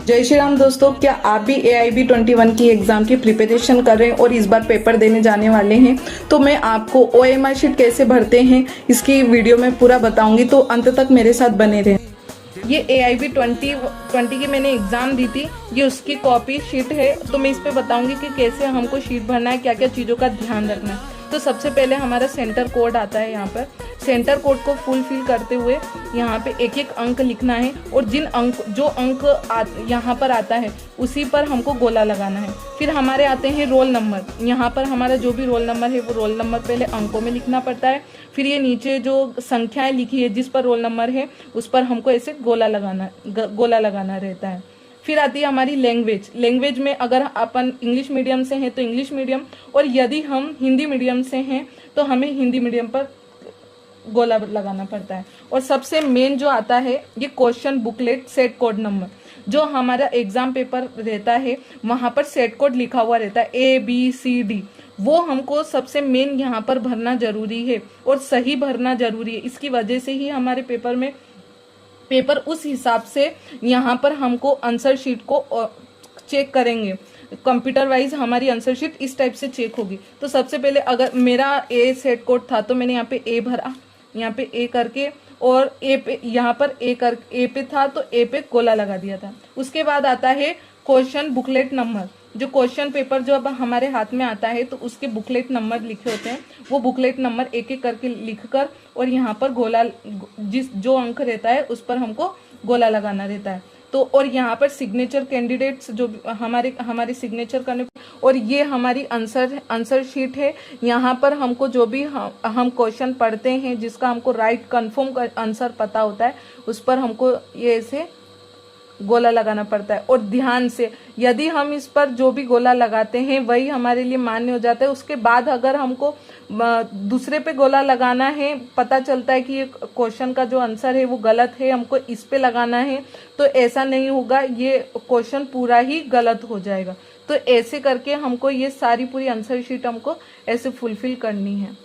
जय श्री राम दोस्तों, क्या आप भी AIB 21 की एग्जाम की प्रिपरेशन कर रहे हैं और इस बार पेपर देने जाने वाले हैं? तो मैं आपको OMR शीट कैसे भरते हैं इसकी वीडियो में पूरा बताऊंगी, तो अंत तक मेरे साथ बने रहें। ये AIB 20 की मैंने एग्जाम दी थी, ये उसकी कॉपी शीट है। तो मैं इस पे बताऊंगी कि कैसे हमको शीट भरना है, क्या क्या चीज़ों का ध्यान रखना है। तो सबसे पहले हमारा सेंटर कोड आता है। यहाँ पर सेंटर कोड को फुलफिल करते हुए यहाँ पे एक एक अंक लिखना है, और जो अंक यहाँ पर आता है उसी पर हमको गोला लगाना है। फिर हमारे आते हैं रोल नंबर। यहाँ पर हमारा जो भी रोल नंबर है वो रोल नंबर पहले अंकों में लिखना पड़ता है। फिर ये नीचे जो संख्याएं लिखी है जिस पर रोल नंबर है उस पर हमको ऐसे गोला लगाना रहता है। फिर आती है हमारी लैंग्वेज में अगर अपन इंग्लिश मीडियम से हैं तो इंग्लिश मीडियम, और यदि हम हिंदी मीडियम से हैं तो हमें हिंदी मीडियम पर गोला लगाना पड़ता है। और सबसे मेन जो आता है ये question booklet set code number. जो हमारा एग्जाम पेपर रहता है वहां पर सेट कोड लिखा हुआ रहता है ABCD, वो हमको सबसे मेन यहाँ पर भरना जरूरी है और सही भरना जरूरी है। इसकी वजह से ही हमारे पेपर उस हिसाब से यहाँ पर हमको आंसर शीट को चेक करेंगे। कंप्यूटर वाइज हमारी आंसर शीट इस टाइप से चेक होगी। तो सबसे पहले अगर मेरा A सेट कोड था तो मैंने यहाँ पे A भरा, यहाँ पे A करके, और A पे यहाँ पर A पे था तो A पे गोला लगा दिया था। उसके बाद आता है क्वेश्चन बुकलेट नंबर। जो क्वेश्चन पेपर जो अब हमारे हाथ में आता है तो उसके बुकलेट नंबर लिखे होते हैं, वो बुकलेट नंबर एक एक करके लिखकर और यहाँ पर गोला जो अंक रहता है उस पर हमको गोला लगाना रहता है। तो और यहाँ पर सिग्नेचर कैंडिडेट्स जो हमारे सिग्नेचर करने, और ये हमारी आंसर शीट है। यहाँ पर हमको जो भी हम क्वेश्चन पढ़ते हैं जिसका हमको राइट कंफर्म आंसर पता होता है उस पर हमको ये ऐसे गोला लगाना पड़ता है। और ध्यान से, यदि हम इस पर जो भी गोला लगाते हैं वही हमारे लिए मान्य हो जाता है। उसके बाद अगर हमको दूसरे पे गोला लगाना है, पता चलता है कि ये क्वेश्चन का जो आंसर है वो गलत है, हमको इस पे लगाना है, तो ऐसा नहीं होगा, ये क्वेश्चन पूरा ही गलत हो जाएगा। तो ऐसे करके हमको ये सारी पूरी आंसर शीट हमको ऐसे फुलफिल करनी है।